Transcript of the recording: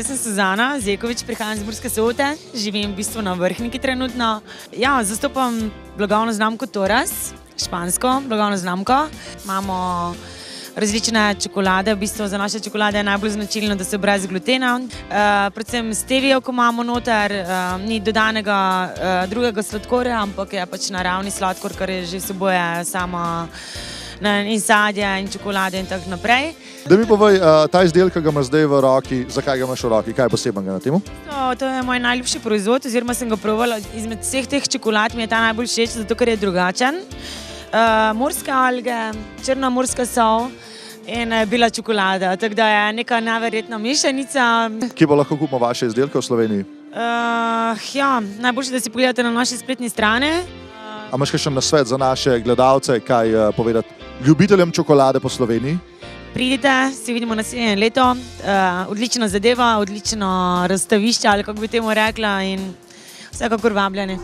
Jaz sem Suzana Zekovič, prihajam iz Murske Sobote, živim v bistvu na Vrhniki trenutno. Ja, zastopam blagovno znamko Toras, špansko blagovno znamko. Imamo različne čokolade, v bistvu za naše čokolade je najbolj značilno, da so brez glutena. Predvsem stevio, ko imamo noter, ni dodanega drugega sladkorja, ampak je pač naravni sladkor, kar je že vsebuje sama in sadje in čokolade in tako naprej. Da mi povej, ta izdelek, ki ga imaš zdaj v roki, zakaj ga imaš v roki, kaj je posebnega na temu? To je moj najljubši proizvod, oziroma sem ga provala. Izmed vseh teh čokolad mi je ta najbolj všeč, zato ker je drugačen. Morske alge, črna morska sol in bila čokolada, tako da je neka neverjetna mešanica. Kje pa lahko kupimo vaše izdelke v Sloveniji? Ja, najboljše, da si pogledate na naši spletni strani. A imaš kakšen nasvet za naše gledalce, kaj povedati ljubiteljem čokolade po Sloveniji? Pridite, se vidimo naslednje leto. Odlična zadeva, odlično razstavišče, ali kako bi temu rekla, in vsekakor vabljeni.